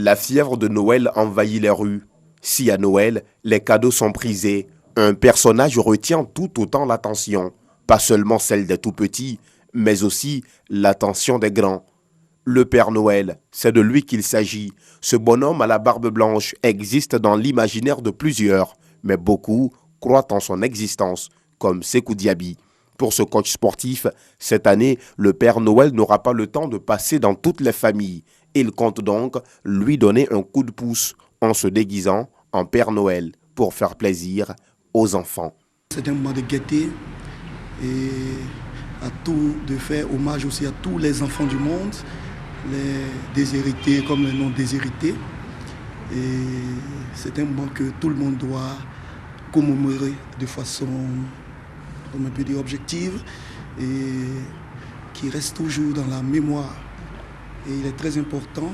La fièvre de Noël envahit les rues. Si à Noël, les cadeaux sont prisés, un personnage retient tout autant l'attention. Pas seulement celle des tout-petits, mais aussi l'attention des grands. Le Père Noël, c'est de lui qu'il s'agit. Ce bonhomme à la barbe blanche existe dans l'imaginaire de plusieurs, mais beaucoup croient en son existence, comme Sékou Diaby. Pour ce coach sportif, cette année, le Père Noël n'aura pas le temps de passer dans toutes les familles. Il compte donc lui donner un coup de pouce en se déguisant en Père Noël pour faire plaisir aux enfants. C'est un moment de gaieté et de faire hommage aussi à tous les enfants du monde, les déshérités comme les non déshérités. Et c'est un moment que tout le monde doit commémorer de façon, on peut dire, objective et qui reste toujours dans la mémoire. Et il est très important,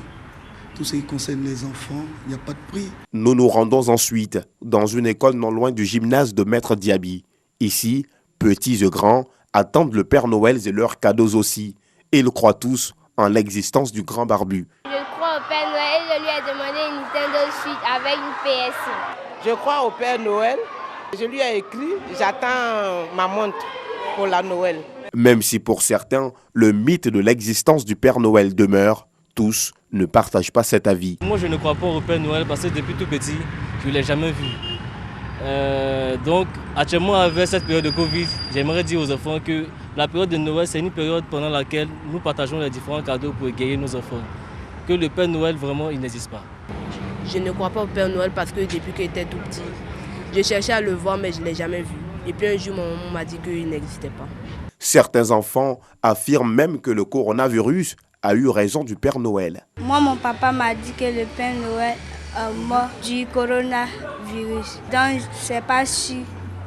tout ce qui concerne les enfants, il n'y a pas de prix. Nous nous rendons ensuite dans une école non loin du gymnase de Maître Diaby. Ici, petits et grands attendent le Père Noël et leurs cadeaux aussi. Ils croient tous en l'existence du grand barbu. Je crois au Père Noël et je lui ai demandé une Nintendo Switch avec une PS. Je crois au Père Noël. Je lui ai écrit, j'attends ma montre pour la Noël. Même si pour certains, le mythe de l'existence du Père Noël demeure, tous ne partagent pas cet avis. Moi, je ne crois pas au Père Noël parce que depuis tout petit, je ne l'ai jamais vu. Donc, actuellement, avec cette période de Covid, j'aimerais dire aux enfants que la période de Noël, c'est une période pendant laquelle nous partageons les différents cadeaux pour égayer nos enfants. Que le Père Noël, vraiment, il n'existe pas. Je ne crois pas au Père Noël parce que depuis que j'étais tout petit, je cherchais à le voir, mais je ne l'ai jamais vu. Et puis un jour, mon maman m'a dit qu'il n'existait pas. Certains enfants affirment même que le coronavirus a eu raison du Père Noël. Moi, mon papa m'a dit que le Père Noël est mort du coronavirus. Donc, c'est pas sûr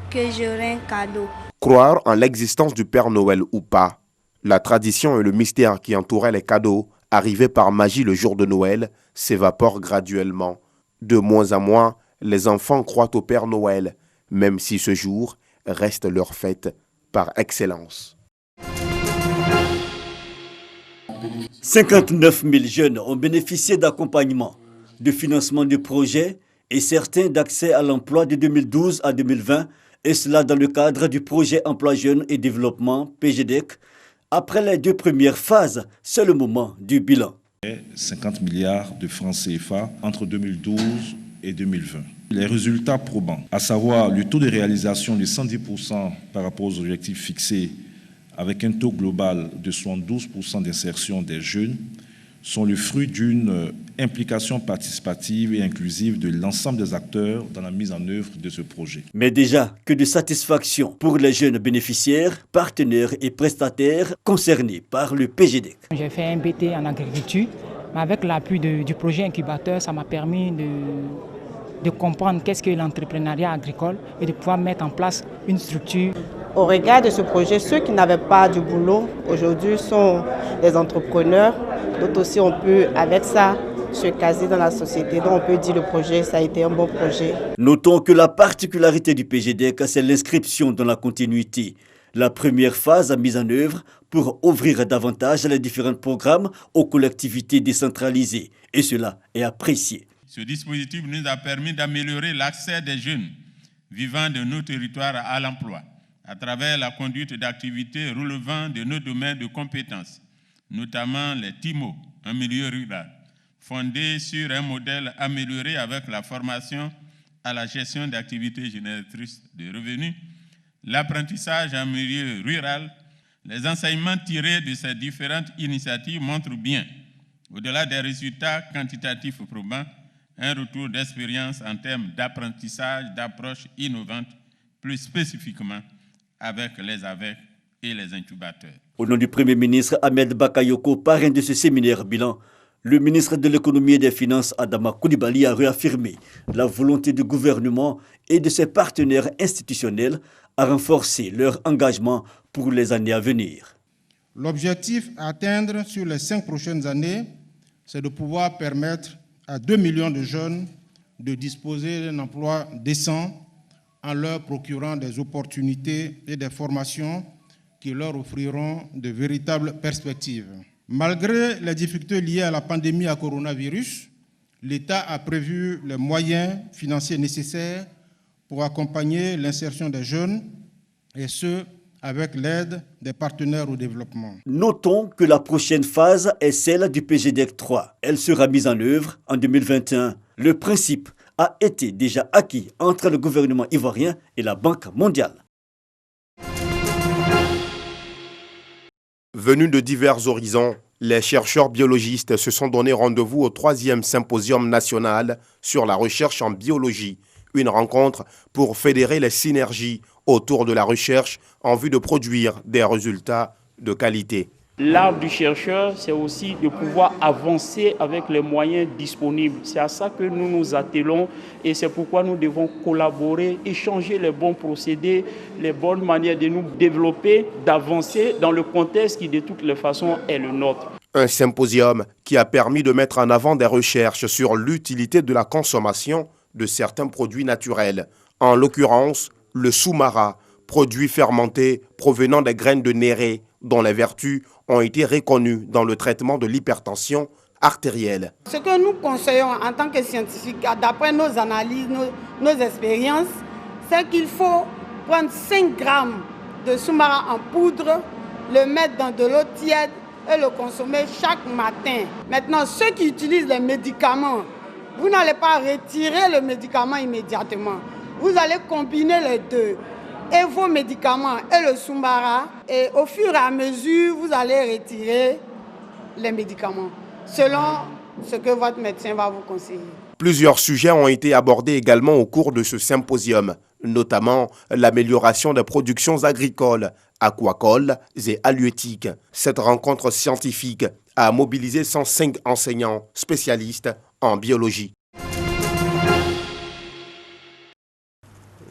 que j'aurai un cadeau. Croire en l'existence du Père Noël ou pas, la tradition et le mystère qui entourait les cadeaux, arrivés par magie le jour de Noël, s'évaporent graduellement. De moins en moins, les enfants croient au Père Noël, même si ce jour reste leur fête par excellence. 59 000 jeunes ont bénéficié d'accompagnement, de financement de projets et certains d'accès à l'emploi de 2012 à 2020, et cela dans le cadre du projet Emploi Jeunes et Développement, PGDEC. Après les 2 premières phases, c'est le moment du bilan. 50 milliards de francs CFA entre 2012 et 2020. Les résultats probants, à savoir le taux de réalisation de 110% par rapport aux objectifs fixés, avec un taux global de 72% d'insertion des jeunes, sont le fruit d'une implication participative et inclusive de l'ensemble des acteurs dans la mise en œuvre de ce projet. Mais déjà que de satisfaction pour les jeunes bénéficiaires, partenaires et prestataires concernés par le PGDEC. J'ai fait un BT en agriculture, mais avec l'appui du projet incubateur, ça m'a permis de comprendre qu'est-ce que l'entrepreneuriat agricole et de pouvoir mettre en place une structure. Au regard de ce projet, ceux qui n'avaient pas du boulot aujourd'hui sont des entrepreneurs. D'autres aussi, on peut, avec ça, se caser dans la société. Donc on peut dire que le projet, ça a été un bon projet. Notons que la particularité du PGDEC, c'est l'inscription dans la continuité. La première phase a mise en œuvre pour ouvrir davantage les différents programmes aux collectivités décentralisées. Et cela est apprécié. Ce dispositif nous a permis d'améliorer l'accès des jeunes vivant de nos territoires à l'emploi à travers la conduite d'activités relevant de nos domaines de compétences, notamment les TIMO, en milieu rural, fondés sur un modèle amélioré avec la formation à la gestion d'activités génératrices de revenus, l'apprentissage en milieu rural. Les enseignements tirés de ces différentes initiatives montrent bien, au-delà des résultats quantitatifs probants, un retour d'expérience en termes d'apprentissage, d'approche innovante, plus spécifiquement avec les AVEC et les incubateurs. Au nom du Premier ministre Ahmed Bakayoko, parrain de ce séminaire bilan, le ministre de l'Économie et des Finances Adama Coulibaly a réaffirmé la volonté du gouvernement et de ses partenaires institutionnels à renforcer leur engagement pour les années à venir. L'objectif à atteindre sur les 5 prochaines années, c'est de pouvoir permettre à 2 millions de jeunes de disposer d'un emploi décent en leur procurant des opportunités et des formations qui leur offriront de véritables perspectives. Malgré les difficultés liées à la pandémie à coronavirus, l'État a prévu les moyens financiers nécessaires pour accompagner l'insertion des jeunes, et ce, avec l'aide des partenaires au développement. Notons que la prochaine phase est celle du PGDEC 3. Elle sera mise en œuvre en 2021. Le principe a été déjà acquis entre le gouvernement ivoirien et la Banque mondiale. Venus de divers horizons, les chercheurs biologistes se sont donné rendez-vous au 3e symposium national sur la recherche en biologie. Une rencontre pour fédérer les synergies autour de la recherche en vue de produire des résultats de qualité. L'art du chercheur, c'est aussi de pouvoir avancer avec les moyens disponibles. C'est à ça que nous nous attelons et c'est pourquoi nous devons collaborer, échanger les bons procédés, les bonnes manières de nous développer, d'avancer dans le contexte qui de toutes les façons est le nôtre. Un symposium qui a permis de mettre en avant des recherches sur l'utilité de la consommation de certains produits naturels. En l'occurrence, le soumara, produit fermenté provenant des graines de néré, dont les vertus ont été reconnues dans le traitement de l'hypertension artérielle. Ce que nous conseillons en tant que scientifiques, d'après nos analyses, nos expériences, c'est qu'il faut prendre 5 grammes de soumara en poudre, le mettre dans de l'eau tiède et le consommer chaque matin. Maintenant, ceux qui utilisent les médicaments, vous n'allez pas retirer le médicament immédiatement. Vous allez combiner les deux. Et vos médicaments et le soumara, et au fur et à mesure, vous allez retirer les médicaments, selon ce que votre médecin va vous conseiller. Plusieurs sujets ont été abordés également au cours de ce symposium, notamment l'amélioration des productions agricoles, aquacoles et halieutiques. Cette rencontre scientifique a mobilisé 105 enseignants spécialistes en biologie.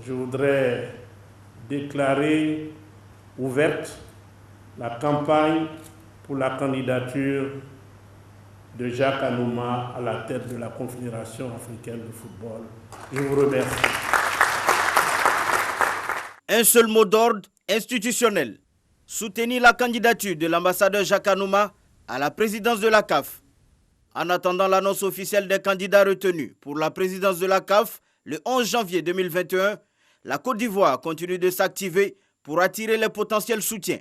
Je voudrais déclarer ouverte la campagne pour la candidature de Jacques Anouma à la tête de la Confédération africaine de football. Je vous remercie. Un seul mot d'ordre institutionnel. Soutenir la candidature de l'ambassadeur Jacques Anouma à la présidence de la CAF. En attendant l'annonce officielle des candidats retenus pour la présidence de la CAF le 11 janvier 2021, la Côte d'Ivoire continue de s'activer pour attirer les potentiels soutiens.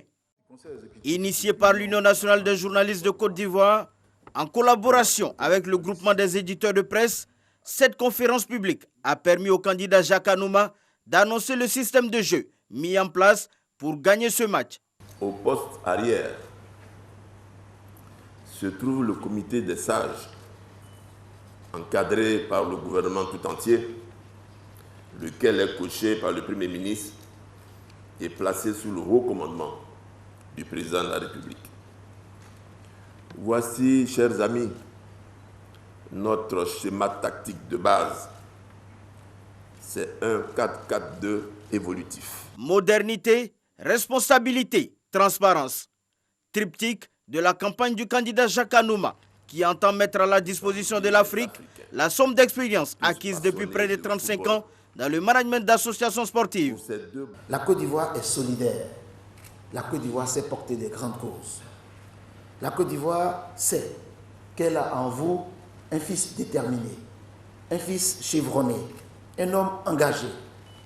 Initié par l'Union nationale des journalistes de Côte d'Ivoire, en collaboration avec le groupement des éditeurs de presse, cette conférence publique a permis au candidat Jacques Anouma d'annoncer le système de jeu mis en place pour gagner ce match. Au poste arrière se trouve le comité des sages, encadré par le gouvernement tout entier, lequel est coaché par le Premier ministre et placé sous le haut commandement du président de la République. Voici, chers amis, notre schéma tactique de base. C'est un 4-4-2 évolutif. Modernité, responsabilité, transparence. Triptyque de la campagne du candidat Jacques Anouma, qui entend mettre à la disposition de l'Afrique la somme d'expérience acquise depuis près de 35 ans dans le management d'associations sportives. La Côte d'Ivoire est solidaire. La Côte d'Ivoire sait porter des grandes causes. La Côte d'Ivoire sait qu'elle a en vous un fils déterminé, un fils chevronné, un homme engagé,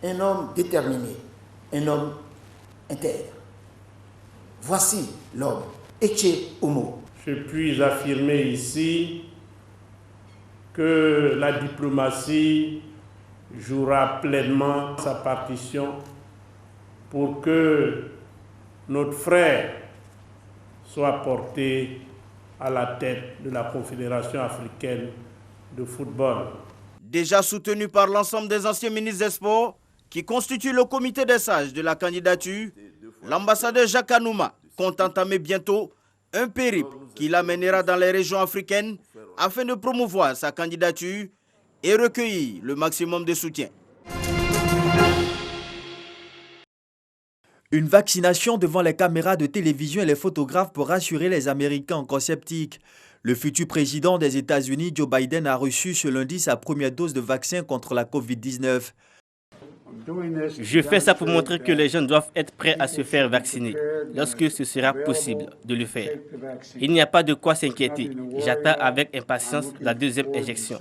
un homme déterminé, un homme intègre. Voici l'homme, Etche Omo. Je puis affirmer ici que la diplomatie jouera pleinement sa partition pour que notre frère soit porté à la tête de la Confédération africaine de football. Déjà soutenu par l'ensemble des anciens ministres des Sports qui constituent le comité des sages de la candidature, l'ambassadeur Jacques Anouma compte entamer bientôt un périple qui l'amènera dans les régions africaines afin de promouvoir sa candidature et recueillir le maximum de soutien. Une vaccination devant les caméras de télévision et les photographes pour rassurer les Américains encore sceptiques. Le futur président des États-Unis, Joe Biden, a reçu ce lundi sa première dose de vaccin contre la Covid-19. Je fais ça pour montrer que les jeunes doivent être prêts à se faire vacciner lorsque ce sera possible de le faire. Il n'y a pas de quoi s'inquiéter. J'attends avec impatience la deuxième injection.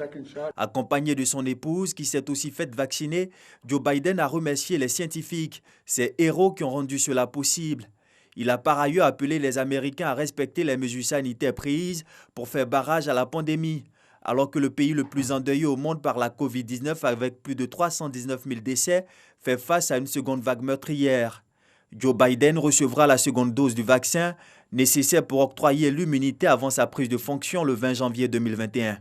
Accompagné de son épouse qui s'est aussi faite vacciner, Joe Biden a remercié les scientifiques, ces héros qui ont rendu cela possible. Il a par ailleurs appelé les Américains à respecter les mesures sanitaires prises pour faire barrage à la pandémie. Alors que le pays le plus endeuillé au monde par la COVID-19 avec plus de 319 000 décès fait face à une seconde vague meurtrière. Joe Biden recevra la seconde dose du vaccin nécessaire pour octroyer l'immunité avant sa prise de fonction le 20 janvier 2021.